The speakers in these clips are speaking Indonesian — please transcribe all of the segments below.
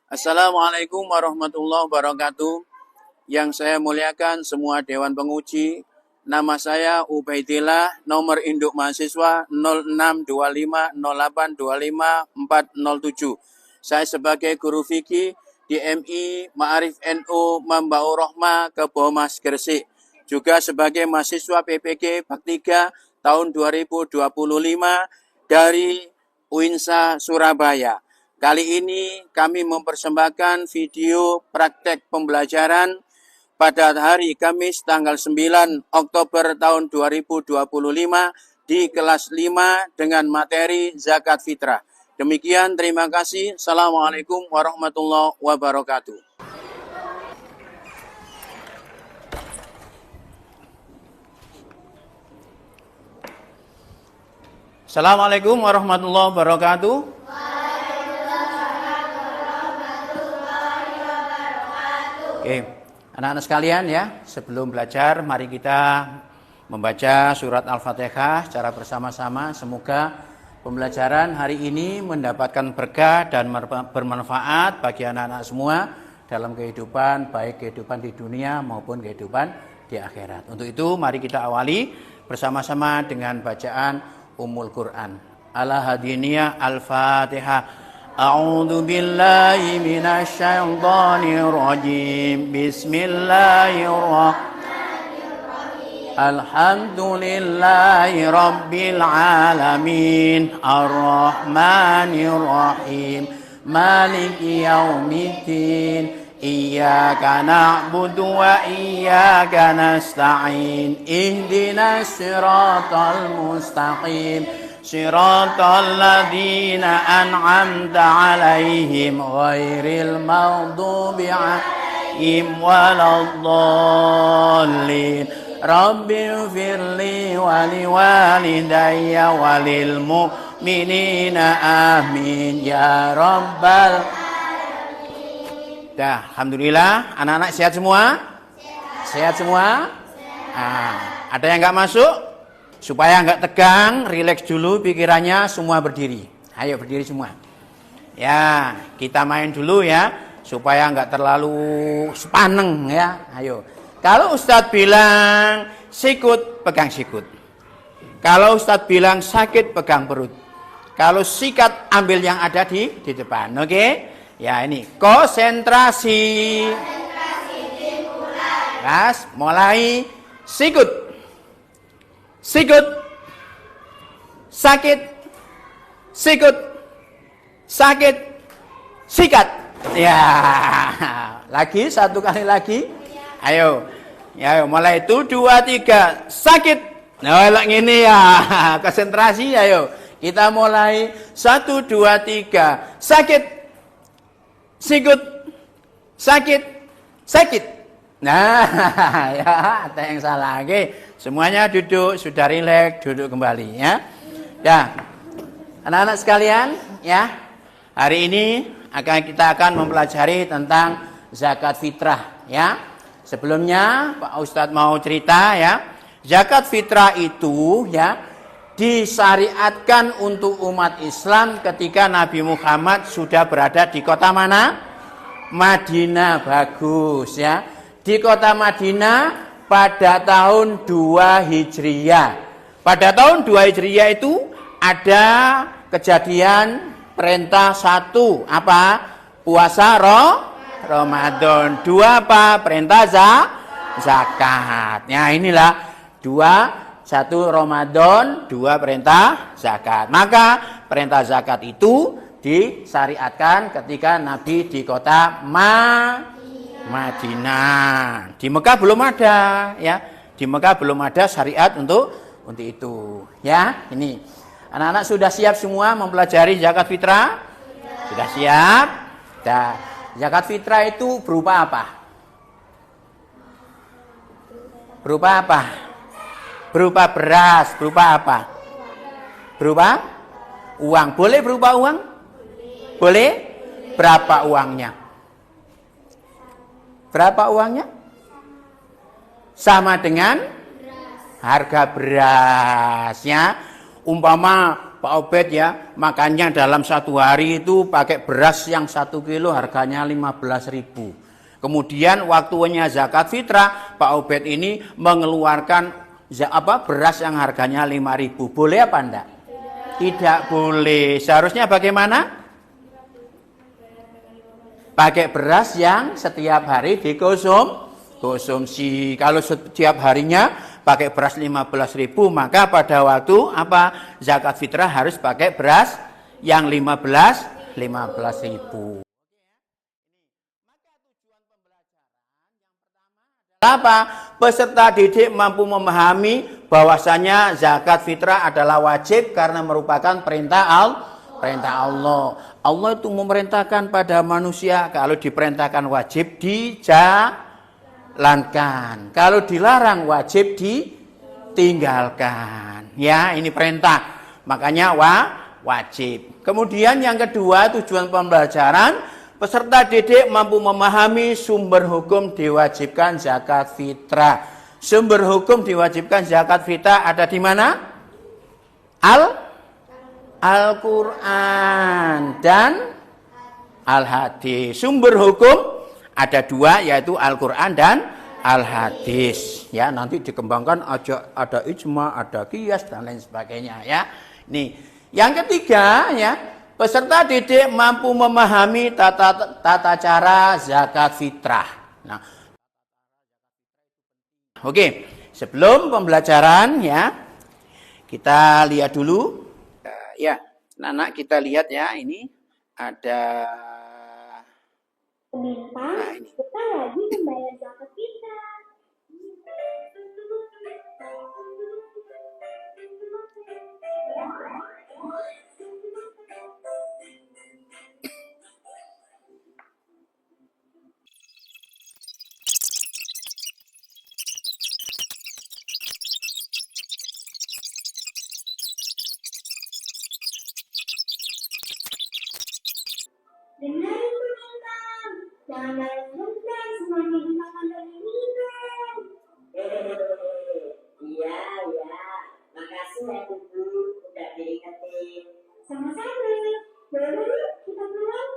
Assalamualaikum warahmatullahi wabarakatuh. Yang saya muliakan semua Dewan Penguji. Nama saya Ubaidillah, nomor induk mahasiswa 062508254007. Saya sebagai guru fikih di MI Ma'arif NU Mambaur Rohmah Kebomas Gresik. Juga sebagai mahasiswa PPG Bak 3 tahun 2025 dari UINSA Surabaya. Kali ini kami mempersembahkan video praktek pembelajaran pada hari Kamis tanggal 9 Oktober tahun 2025 di kelas 5 dengan materi zakat fitrah. Demikian, terima kasih. Assalamualaikum warahmatullahi wabarakatuh. Assalamualaikum warahmatullahi wabarakatuh. Oke, anak-anak sekalian ya, sebelum belajar mari kita membaca surat Al-Fatihah secara bersama-sama. Semoga pembelajaran hari ini mendapatkan berkah dan bermanfaat bagi anak-anak semua dalam kehidupan, baik kehidupan di dunia maupun kehidupan di akhirat. Untuk itu mari kita awali bersama-sama dengan bacaan Ummul Quran. Al-Hadiniyah Al-Fatihah. A'udzu billahi minasy syaithanir rajim. Bismillahirrahmanirrahim. Alhamdulillahi rabbil alamin. Arrahmanir rahim. Maliki yaumiddin. Iyyaka na'budu wa iyyaka nasta'in. Ihdinas siratal mustaqim. Siratal ladzina an'amta 'alaihim ghairil maghdubi 'alaihim waladdallin. Rabbighfirli wa liwalidayya wa lil mu'minina amin ya rabbal alamin. Dah, alhamdulillah anak-anak sehat semua? Sehat semua? Ada yang enggak masuk? Supaya nggak tegang, rileks dulu pikirannya, semua berdiri. Ayo berdiri semua. Ya, kita main dulu ya, supaya nggak terlalu sepaneng ya. Ayo. Kalau Ustadz bilang sikut, pegang sikut. Kalau Ustadz bilang sakit, pegang perut. Kalau sikat, ambil yang ada di depan. Oke? Ya ini, konsentrasi. Gas, mulai sikut. Sikut, sakit, sikut, sakit, sikat. Ya, lagi satu kali lagi. Ayo, ya mulai 1, 2, 3, sakit. Nah, ini ya, konsentrasi. Ayo, kita mulai 1, 2, 3, sakit, sikut, sakit, sakit. Nah, ya ada yang salah. Oke. Semuanya duduk, sudah rileks, duduk kembali ya. Ya, anak-anak sekalian ya, hari ini kita akan mempelajari tentang zakat fitrah ya. Sebelumnya Pak Ustadz mau cerita ya, zakat fitrah itu ya disyariatkan untuk umat Islam ketika Nabi Muhammad sudah berada di kota mana? Madinah. Bagus ya. Di kota Madinah pada tahun 2 Hijriyah. Pada tahun 2 Hijriyah itu ada kejadian perintah 1 apa? Puasa Ramadan. 2 apa? Perintah zakat. Ya inilah 2, 1 Ramadan, 2 perintah zakat. Maka perintah zakat itu disyariatkan ketika Nabi di kota Madinah. Di Mekah belum ada ya. Di Mekah belum ada syariat untuk itu ya. Ini anak-anak sudah siap semua mempelajari zakat fitrah? Sudah siap? Nah, zakat fitrah itu berupa apa? Berupa apa? Berupa beras, berupa apa? Berupa uang. Boleh berupa uang? Boleh? Berapa uangnya? Berapa uangnya? Sama dengan harga berasnya. Umpama Pak Obed ya, makannya dalam satu hari itu pakai beras yang 1 kilo harganya 15.000. Kemudian waktunya zakat fitrah, Pak Obed ini mengeluarkan beras yang harganya 5.000. Boleh apa enggak? Tidak boleh. Seharusnya bagaimana? Pakai beras yang setiap hari dikonsumsi. Kalau setiap harinya pakai beras 15.000, maka pada waktu zakat fitrah harus pakai beras yang 15.000. Apa? Peserta didik mampu memahami bahwasanya zakat fitrah adalah wajib karena merupakan perintah Allah. Allah itu memerintahkan pada manusia, kalau diperintahkan wajib dijalankan. Kalau dilarang wajib ditinggalkan. Ya, ini perintah. Makanya wajib. Kemudian yang kedua, tujuan pembelajaran, peserta didik mampu memahami sumber hukum diwajibkan zakat fitrah. Sumber hukum diwajibkan zakat fitrah ada di mana? Al-Quran dan Al-Hadis. Sumber hukum ada 2, yaitu Al-Quran dan Al-Hadis. Ya, nanti dikembangkan ada ijma, ada qiyas dan lain sebagainya. Ya, nih. Yang ketiga, ya, peserta didik mampu memahami tata cara zakat fitrah. Nah, oke, sebelum pembelajaran ya, kita lihat dulu. Ya, anak kita lihat ya, ini ada Peminta, kita lagi membayar zakat kita. Dengar peminta, jangan bayar semuanya dimakan dan diminum. Iya, makasih ya Ibu, udah diingetin. Sama-sama. Boleh kita pulang?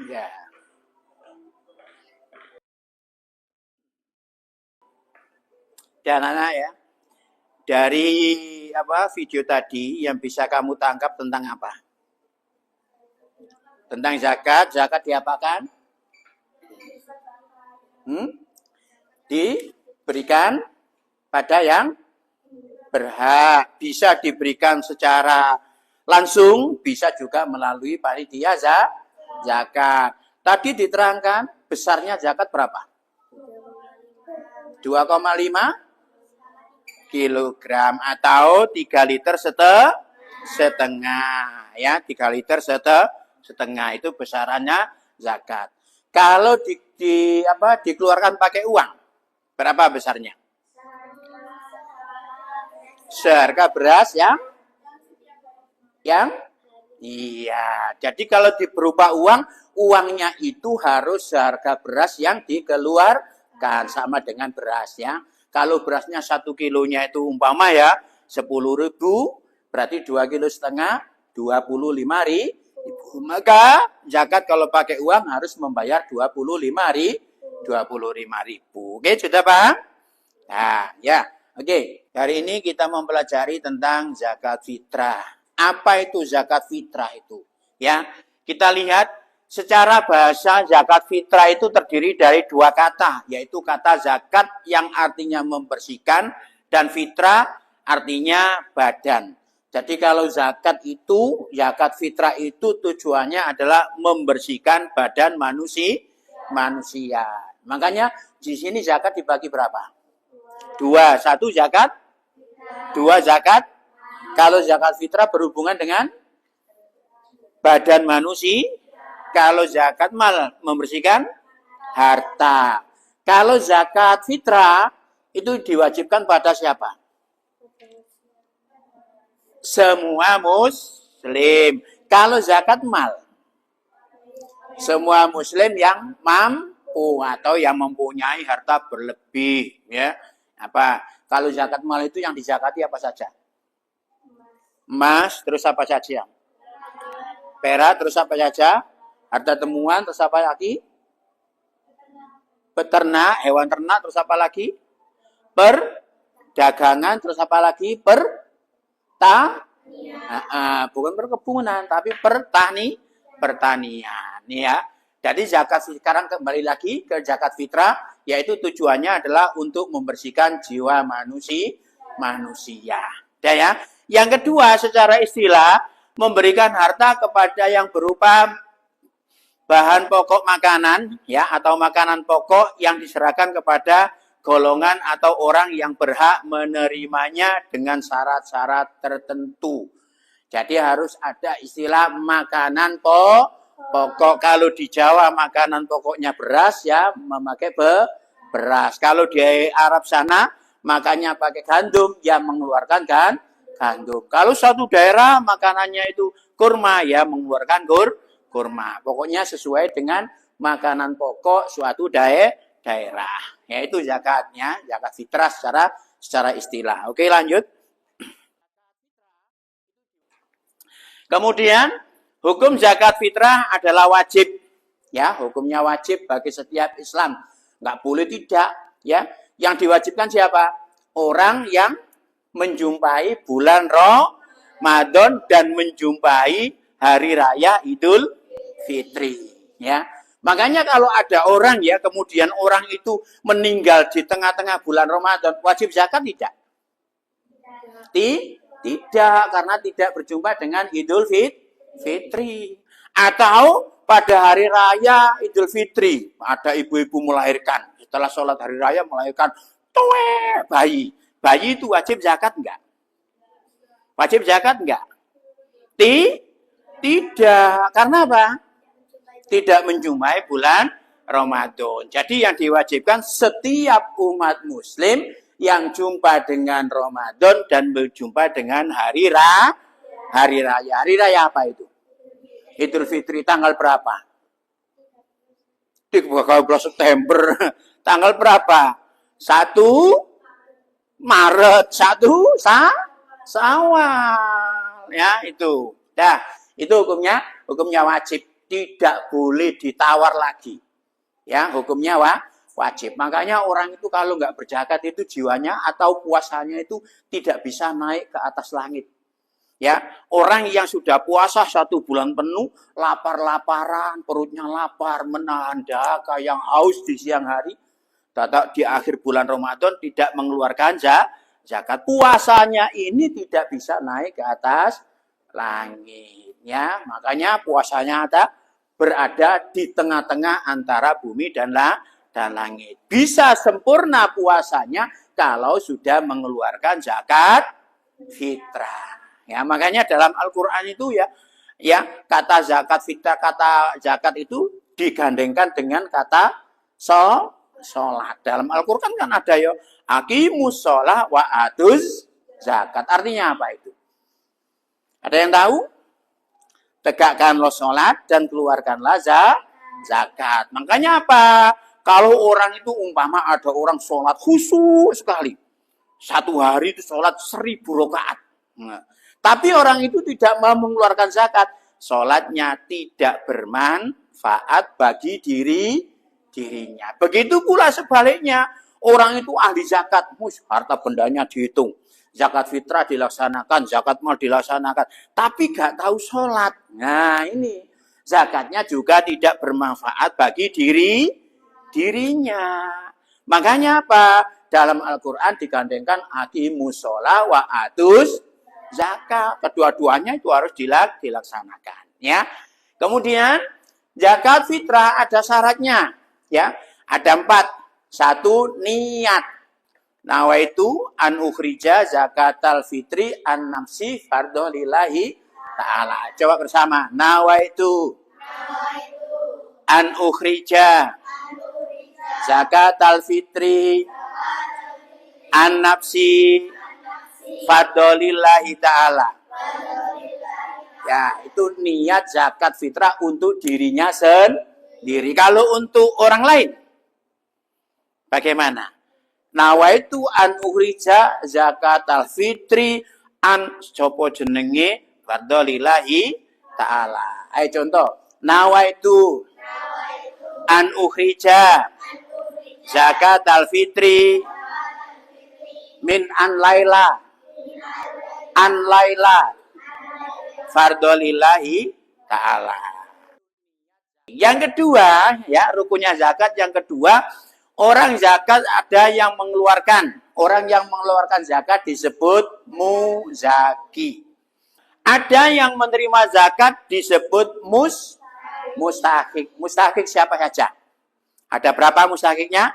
ya. Dan anak ya, dari video tadi yang bisa kamu tangkap tentang apa? Tentang zakat diapakan? Diberikan pada yang berhak. Bisa diberikan secara langsung, bisa juga melalui panitia zakat. Tadi diterangkan besarnya zakat berapa? 2,5 kilogram atau 3 liter setengah. Ya, 3 liter setengah itu besarannya zakat. Kalau dikeluarkan pakai uang, berapa besarnya? Seharga beras yang iya. Jadi kalau berupa uangnya itu harus seharga beras yang dikeluarkan sama dengan beras ya. Kalau berasnya 1 kilonya itu umpama ya 10.000, berarti 2,5 kilo 25.000. Maka zakat kalau pakai uang harus membayar 25.000. Oke, sudah paham? Nah, ya. Oke, hari ini kita mempelajari tentang zakat fitrah. Apa itu zakat fitrah itu? Ya, kita lihat secara bahasa zakat fitrah itu terdiri dari 2 kata, yaitu kata zakat yang artinya membersihkan dan fitrah artinya badan. Jadi kalau zakat fitrah itu tujuannya adalah membersihkan badan manusia. Makanya di sini zakat dibagi berapa? 2. 1 zakat, 2 zakat. Kalau zakat fitrah berhubungan dengan badan manusia. Kalau zakat mal membersihkan harta. Kalau zakat fitrah itu diwajibkan pada siapa? Semua muslim. Kalau zakat mal, semua muslim yang mampu atau yang mempunyai harta berlebih, ya. Kalau zakat mal itu yang dizakati apa saja? emas, terus apa saja? Perak, terus apa saja? Harta temuan, terus apa lagi? Peternak, hewan ternak, terus apa lagi? Perdagangan, terus apa lagi? Bukan perkebunan, tapi pertanian, ya. Jadi zakat sekarang kembali lagi ke zakat fitrah, yaitu tujuannya adalah untuk membersihkan jiwa manusia. Ya. Yang kedua, secara istilah memberikan harta kepada yang berupa bahan pokok makanan, ya, atau makanan pokok yang diserahkan kepada golongan atau orang yang berhak menerimanya dengan syarat-syarat tertentu. Jadi harus ada istilah makanan pokok. Kalau di Jawa makanan pokoknya beras, ya memakai beras. Kalau di Arab sana makannya pakai gandum, ya mengeluarkan gandum. Kalau suatu daerah makanannya itu kurma, ya mengeluarkan kurma. Pokoknya sesuai dengan makanan pokok suatu daerah. Yaitu zakatnya, zakat fitrah secara istilah. Oke, lanjut. Kemudian hukum zakat fitrah adalah wajib. Ya, hukumnya wajib bagi setiap Islam. Nggak boleh tidak, ya. Yang diwajibkan siapa? Orang yang menjumpai bulan Ramadan dan menjumpai hari raya Idul Fitri, ya. Makanya kalau ada orang, ya, kemudian orang itu meninggal di tengah-tengah bulan Ramadan, wajib zakat tidak? Tidak, karena tidak berjumpa dengan Idul Fitri. Atau pada hari raya Idul Fitri, ada ibu-ibu melahirkan. Setelah sholat hari raya melahirkan bayi. Bayi itu wajib zakat enggak? Wajib zakat enggak? Tidak. Karena apa? Tidak menjumpai bulan Ramadan. Jadi yang diwajibkan setiap umat muslim yang jumpa dengan Ramadan dan berjumpa dengan hari raya. Hari raya apa itu? Idul Fitri tanggal berapa? 13 September. Tanggal berapa? 1 Maret, 1 Syawal. Ya, itu. Dah, itu hukumnya wajib. Tidak boleh ditawar lagi. Ya, hukumnya wajib. Makanya orang itu kalau nggak berzakat itu jiwanya atau puasanya itu tidak bisa naik ke atas langit. Ya, orang yang sudah puasa 1 bulan penuh, lapar-laparan, perutnya lapar, menahan dahaga yang haus di siang hari, di akhir bulan Ramadan tidak mengeluarkan zakat. Puasanya ini tidak bisa naik ke atas langit. Ya, makanya puasanya berada di tengah-tengah antara bumi dan langit. Bisa sempurna puasanya kalau sudah mengeluarkan zakat fitrah. Ya, makanya dalam Al-Qur'an itu ya kata zakat fitrah, kata zakat itu digandengkan dengan kata sholat. Dalam Al-Qur'an kan ada ya aqimus sholah wa atuz zakat. Artinya apa itu? Ada yang tahu? Tegakkanlah sholat dan keluarkanlah zakat. Makanya apa? Kalau orang itu umpama ada orang sholat khusyuk sekali. 1 hari itu sholat 1000 rakaat. Nah, tapi orang itu tidak mau mengeluarkan zakat. Sholatnya tidak bermanfaat bagi dirinya. Begitu pula sebaliknya. Orang itu ahli zakat. Harta bendanya dihitung. Zakat fitrah dilaksanakan, zakat mal dilaksanakan, tapi gak tahu sholat. Nah ini, zakatnya juga tidak bermanfaat bagi dirinya. Makanya apa? Dalam Al-Quran digandengkan aqimus sholah wa atuz zakat. Kedua-duanya itu harus dilaksanakan. Ya. Kemudian, zakat fitrah ada syaratnya. Ya, ada 4. 1, niat. Nawaitu an ukhrija zakatal fitri an nafsi fardhu lillahi ta'ala. Coba bersama. Nawaitu an ukhrija zakatal fitri an nafsi fardhu lillahi ta'ala. Ya, itu niat zakat fitrah untuk dirinya sendiri. Kalau untuk orang lain bagaimana? Nawaitu an ukhrija zakatal fitri an sapa jenenge fardhu lillahi ta'ala. Ayo contoh, nawaitu an ukhrija zakat al-fitri min an laila fardhu lillahi ta'ala. Yang kedua, ya, rukunnya zakat yang kedua, orang zakat ada yang mengeluarkan. Orang yang mengeluarkan zakat disebut muzaki. Ada yang menerima zakat disebut mustahik. Mustahik siapa saja? Ada berapa mustahiknya?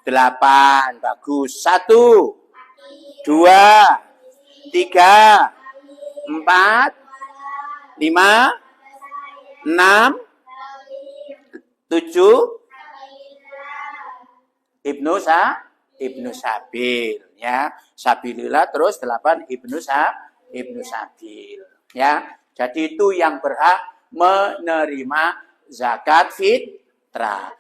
8. Bagus. 1, 2, 3, 4, 5, 6, 7, Ibnu Sabil, ya. Sabilillah terus 8 Ibnu Sabil, ya. Jadi itu yang berhak menerima zakat fitrah.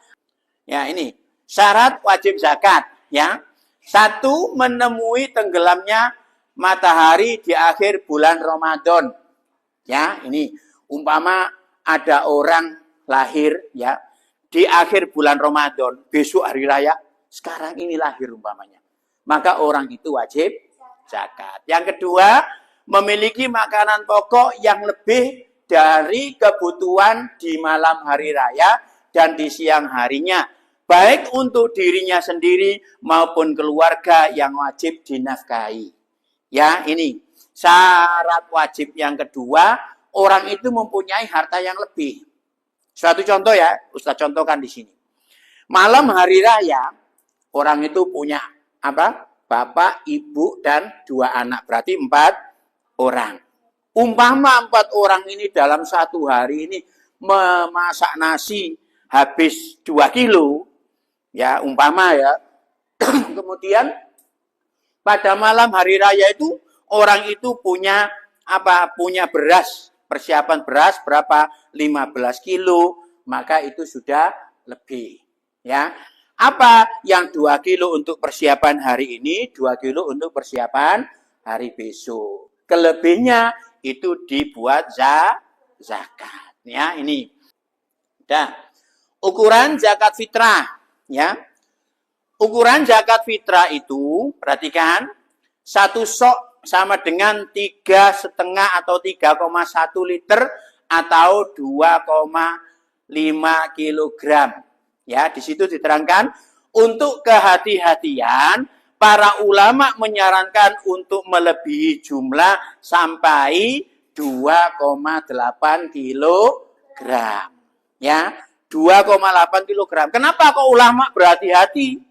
Ya, ini syarat wajib zakat, ya. 1, menemui tenggelamnya matahari di akhir bulan Ramadan. Ya, ini umpama ada orang lahir, ya, di akhir bulan Ramadan, besok hari raya, sekarang ini lahir umpamanya. Maka orang itu wajib zakat. Yang kedua, memiliki makanan pokok yang lebih dari kebutuhan di malam hari raya dan di siang harinya, baik untuk dirinya sendiri maupun keluarga yang wajib dinafkahi. Ya, ini syarat wajib yang kedua, orang itu mempunyai harta yang lebih. Suatu contoh ya, Ustaz contohkan di sini. Malam hari raya, orang itu punya apa? Bapak, ibu, dan 2 anak. Berarti 4 orang. Umpama 4 orang ini dalam satu hari ini memasak nasi habis 2 kilo. Ya, umpama ya. Kemudian pada malam hari raya itu, orang itu punya apa? Punya beras. Persiapan beras berapa? 15 kilo, maka itu sudah lebih. Ya, apa yang 2 kilo untuk persiapan hari ini, 2 kilo untuk persiapan hari besok. Kelebihnya itu dibuat zakat. Ya, ini. Dah. Ukuran zakat fitrah. Ya, ukuran zakat fitrah itu, perhatikan, 1 sok sama dengan 3,5 atau 3,1 liter atau 2,5 kilogram. Ya, di situ diterangkan untuk kehati-hatian para ulama menyarankan untuk melebihi jumlah sampai 2,8 kilogram. Ya, 2,8 kilogram. Kenapa kok ulama berhati-hati?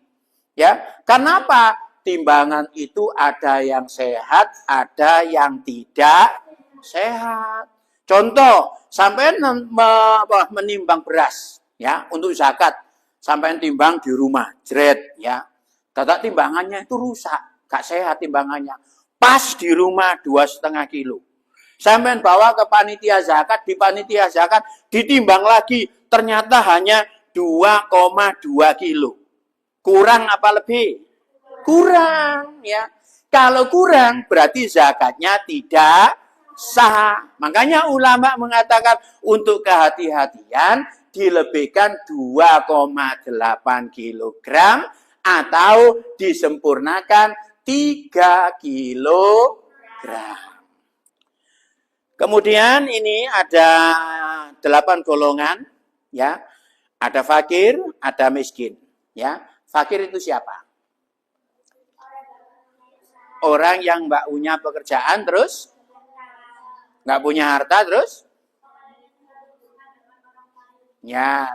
Ya, kenapa? Timbangan itu ada yang sehat, ada yang tidak sehat. Contoh, sampai menimbang beras, ya, untuk zakat, sampai timbang di rumah, jret, ya. Tata timbangannya itu rusak, gak sehat timbangannya. Pas di rumah 2,5 kilo. Sampai bawa ke panitia zakat, di panitia zakat ditimbang lagi, ternyata hanya 2,2 kilo. Kurang apa lebih? Kurang, ya. Kalau kurang berarti zakatnya tidak sah. Makanya ulama mengatakan untuk kehati-hatian dilebihkan 2,8 kilogram atau disempurnakan 3 kilogram. Kemudian ini ada 8 golongan, ya. Ada fakir, ada miskin, ya. Fakir itu siapa? Orang yang nggak punya pekerjaan terus nggak punya harta terus ya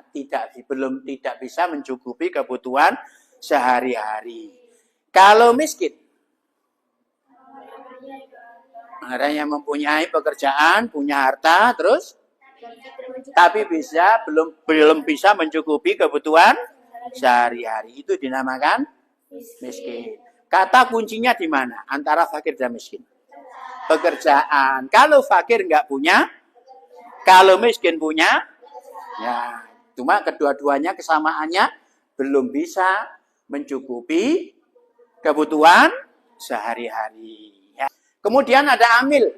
belum bisa mencukupi kebutuhan sehari-hari. Kalau miskin, orang yang mempunyai pekerjaan, punya harta terus tapi belum bisa mencukupi kebutuhan sehari-hari, itu dinamakan miskin. Kata kuncinya di mana? Antara fakir dan miskin. Pekerjaan. Kalau fakir nggak punya, kalau miskin punya, ya, cuma kedua-duanya kesamaannya belum bisa mencukupi kebutuhan sehari-hari. Ya. Kemudian ada amil.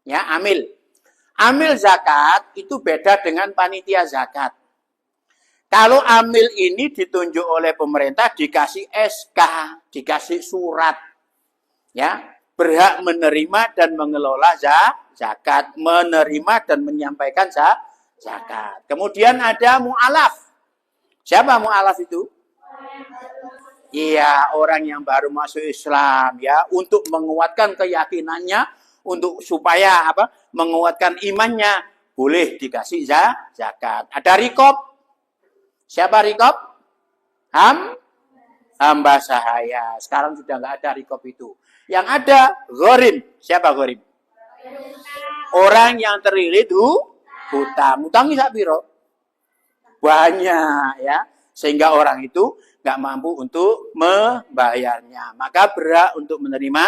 Ya, amil. Amil zakat itu beda dengan panitia zakat. Kalau amil ini ditunjuk oleh pemerintah, dikasih SK, dikasih surat. Ya, berhak menerima dan mengelola zakat, menerima dan menyampaikan zakat. Kemudian ada mu'alaf. Siapa mu'alaf itu? Iya, orang yang baru masuk Islam ya, untuk menguatkan keyakinannya, untuk supaya apa? Menguatkan imannya, boleh dikasih zakat. Ada rikob. Siapa rikob? Hamba sahaya. Sekarang sudah nggak ada rikob itu. Yang ada gharim. Siapa gharim? Orang yang terlilit hutang. Hutang sak piro? Banyak ya. Sehingga orang itu nggak mampu untuk membayarnya. Maka berhak untuk menerima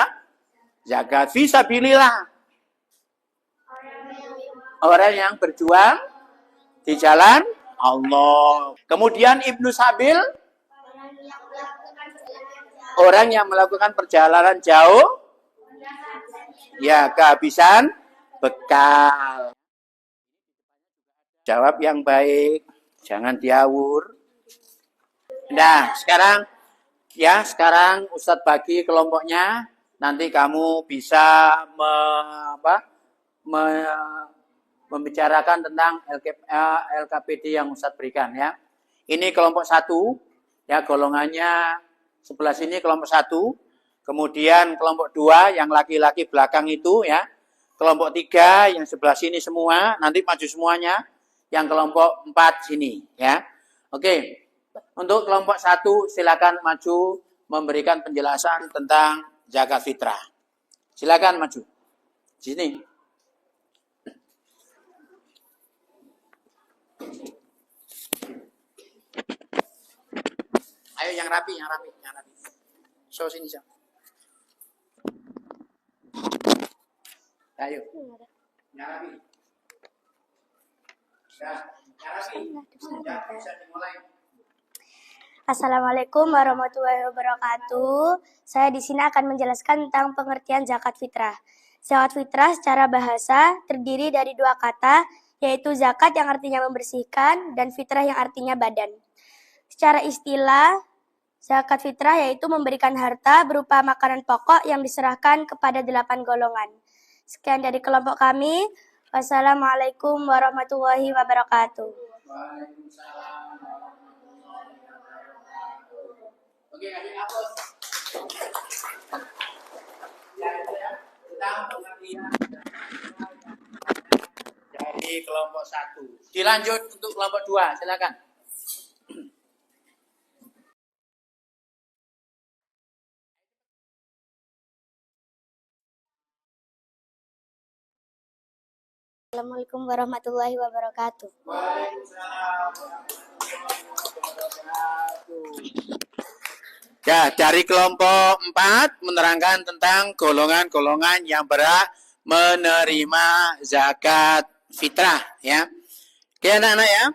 zakat fisabilillah. Orang yang berjuang di jalan Allah. Kemudian Ibnu Sabil, orang yang melakukan perjalanan jauh, ya kehabisan bekal. Jawab yang baik, jangan diawur. Nah, sekarang Ustadz bagi kelompoknya. Nanti kamu bisa membicarakan tentang LKPD yang Ustadz berikan ya. Ini kelompok 1, ya golongannya sebelah sini kelompok 1. Kemudian kelompok 2 yang laki-laki belakang itu ya. Kelompok 3 yang sebelah sini semua, nanti maju semuanya. Yang kelompok 4 sini ya. Oke. Untuk kelompok 1 silakan maju memberikan penjelasan tentang zakat fitrah. Silakan maju. Sini. Ayo yang rapi. So sini, so. Ayo. Yang rapi. Bisa dimulai. Assalamualaikum warahmatullahi wabarakatuh. Saya di sini akan menjelaskan tentang pengertian zakat fitrah. Zakat fitrah secara bahasa terdiri dari 2 kata, yaitu zakat yang artinya membersihkan dan fitrah yang artinya badan. Secara istilah, zakat fitrah yaitu memberikan harta berupa makanan pokok yang diserahkan kepada 8 golongan. Sekian dari kelompok kami. Wassalamualaikum warahmatullahi wabarakatuh. Waalaikumsalam. Oke, adik hapus. Ya, tentang pengertian dari kelompok 1. Dilanjut untuk kelompok 2, silakan. Assalamualaikum warahmatullahi wabarakatuh. Waalaikumsalam. Ya, dari kelompok 4 menerangkan tentang golongan-golongan yang berhak menerima zakat fitrah ya. Oke anak-anak ya.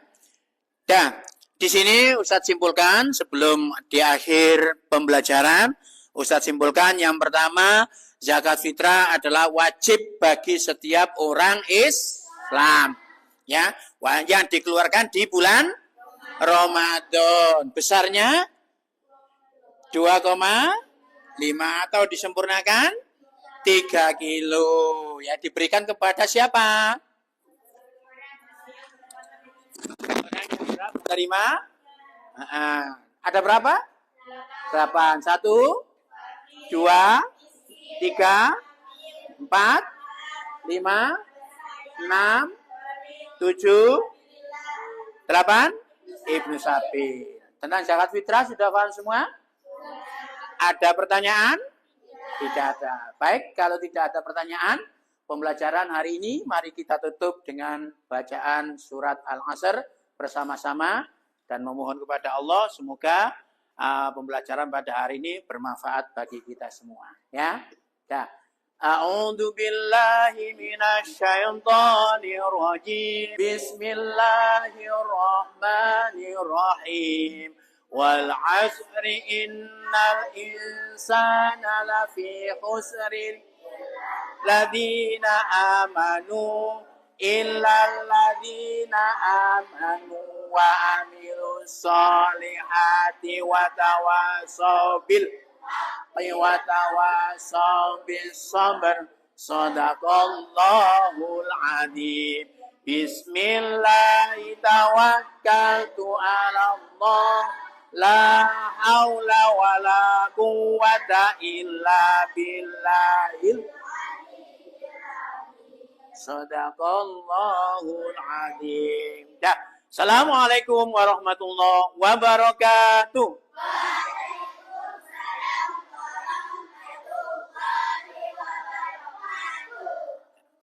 Nah, di sini Ustadz simpulkan sebelum di akhir pembelajaran, Ustadz simpulkan yang pertama, zakat fitrah adalah wajib bagi setiap orang Islam ya, yang dikeluarkan di bulan Ramadan. Besarnya 2,5 atau disempurnakan 3 kilo. Ya, diberikan kepada siapa? Terima. Ada berapa? 8. 1, 2, 3, 4, 5, 6, 7, 8. Ibnu Sabil. Tentang zakat fitrah sudah paham semua? Ada pertanyaan? Tidak ada. Baik, kalau tidak ada pertanyaan, pembelajaran hari ini mari kita tutup dengan bacaan surat Al-Asr bersama-sama dan memohon kepada Allah semoga pembelajaran pada hari ini bermanfaat bagi kita semua. Ya. Ya. A'udzu billahi minasy syaithanir rajim. Bismillahirrahmanirrahim. Wal 'asri innal insana lafi khusrin ladina amanu illal ladina amanu wa amilus solihati wa tawasaw bil wa tawasaw bis sabr. Sadaqallahul adzim. Bismillahi tawakkaltu ala Allah. La haula wa la quwwata illa billahil. Sadaqallahul adzim. Dah. Assalamualaikum warahmatullahi wabarakatuh.